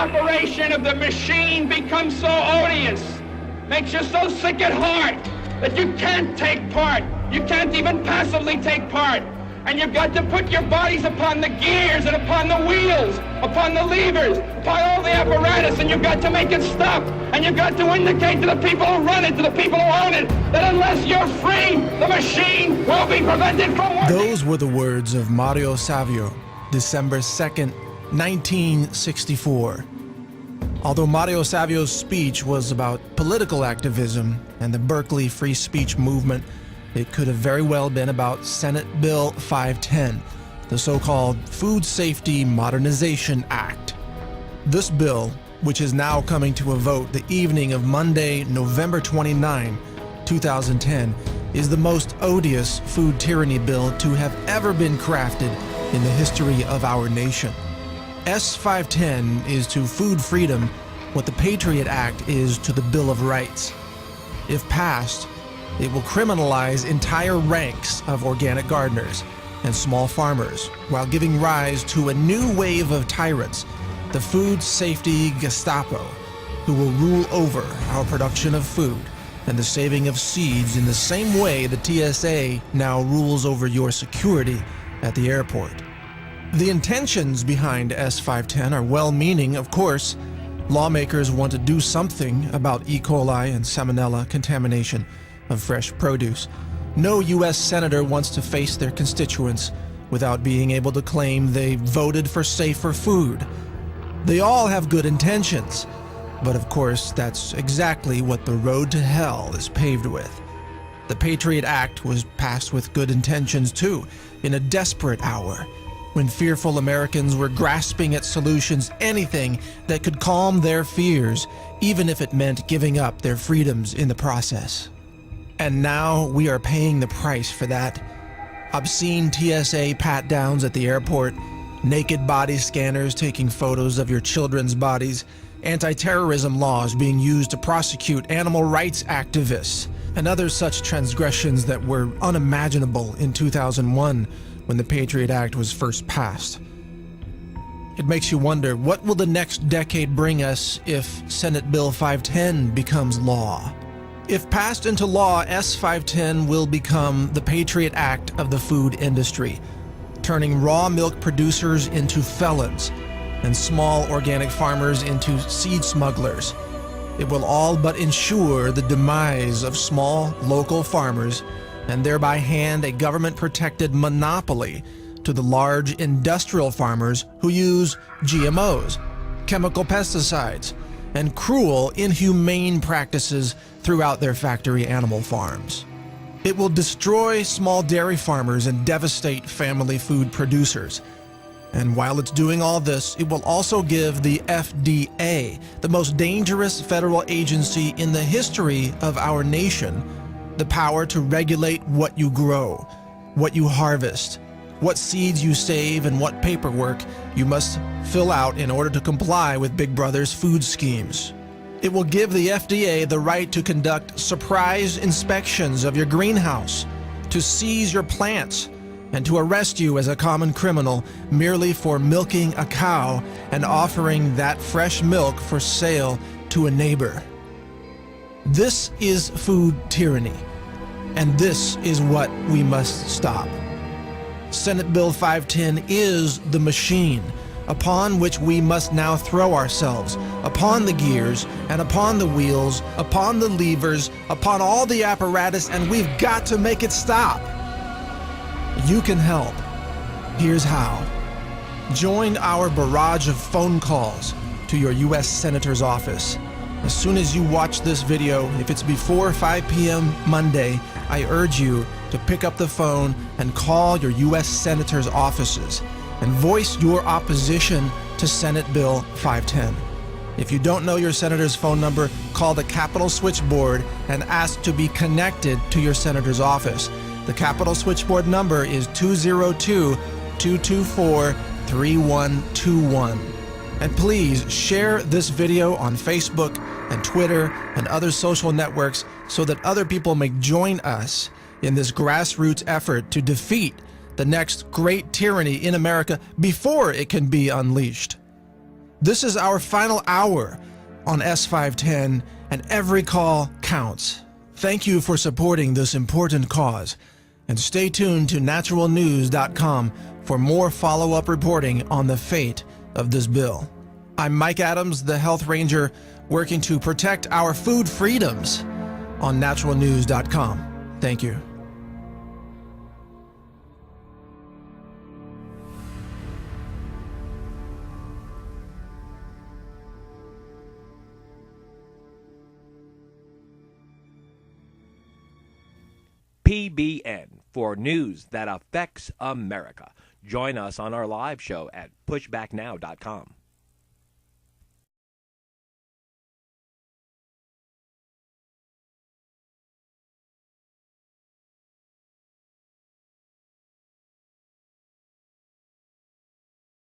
operation of the machine becomes so odious, makes you so sick at heart that you can't take part. You can't even passively take part. And you've got to put your bodies upon the gears and upon the wheels, upon the levers, upon all the apparatus, and you've got to make it stop. And you've got to indicate to the people who run it, to the people who own it, that unless you're free, the machine will be prevented from working. Those were the words of Mario Savio, December 2nd, 1964. Although Mario Savio's speech was about political activism and the Berkeley free speech movement, it could have very well been about Senate Bill 510, the so-called Food Safety Modernization Act. This bill, which is now coming to a vote the evening of Monday, November 29, 2010, is the most odious food tyranny bill to have ever been crafted in the history of our nation. S510 is to food freedom what the Patriot Act is to the Bill of Rights. If passed, it will criminalize entire ranks of organic gardeners and small farmers while giving rise to a new wave of tyrants, the food safety Gestapo, who will rule over our production of food and the saving of seeds in the same way the TSA now rules over your security at the airport. The intentions behind S510 are well-meaning, of course. Lawmakers want to do something about E. coli and Salmonella contamination of fresh produce. No U.S. senator wants to face their constituents without being able to claim they voted for safer food. They all have good intentions, but of course that's exactly what the road to hell is paved with. The Patriot Act was passed with good intentions too, in a desperate hour, when fearful Americans were grasping at solutions, anything that could calm their fears, even if it meant giving up their freedoms in the process. And now we are paying the price for that. Obscene TSA pat-downs at the airport, naked body scanners taking photos of your children's bodies, anti-terrorism laws being used to prosecute animal rights activists, and other such transgressions that were unimaginable in 2001 when the Patriot Act was first passed. It makes you wonder, what will the next decade bring us if Senate Bill 510 becomes law? If passed into law, S510 will become the Patriot Act of the food industry, turning raw milk producers into felons and small organic farmers into seed smugglers. It will all but ensure the demise of small local farmers and thereby hand a government-protected monopoly to the large industrial farmers who use GMOs, chemical pesticides, and cruel, inhumane practices throughout their factory animal farms. It will destroy small dairy farmers and devastate family food producers. And while it's doing all this, it will also give the FDA, the most dangerous federal agency in the history of our nation, the power to regulate what you grow, what you harvest, what seeds you save, and what paperwork you must fill out in order to comply with Big Brother's food schemes. It will give the FDA the right to conduct surprise inspections of your greenhouse, to seize your plants, and to arrest you as a common criminal merely for milking a cow and offering that fresh milk for sale to a neighbor. This is food tyranny, and this is what we must stop. Senate Bill 510 is the machine upon which we must now throw ourselves, upon the gears and upon the wheels, upon the levers, upon all the apparatus, and we've got to make it stop. You can help. Here's how. Join our barrage of phone calls to your U.S. Senator's office. As soon as you watch this video, if it's before 5 p.m. Monday, I urge you to pick up the phone and call your U.S. Senator's offices and voice your opposition to Senate Bill 510. If you don't know your senator's phone number, call the Capitol switchboard and ask to be connected to your senator's office. The Capitol switchboard number is 202-224-3121. And please share this video on Facebook and Twitter and other social networks so that other people may join us in this grassroots effort to defeat the next great tyranny in America before it can be unleashed. This is our final hour on S510, and every call counts. Thank you for supporting this important cause, and stay tuned to naturalnews.com for more follow-up reporting on the fate of this bill. I'm Mike Adams, the Health Ranger, working to protect our food freedoms on naturalnews.com. Thank you. PBN, for news that affects America. Join us on our live show at pushbacknow.com.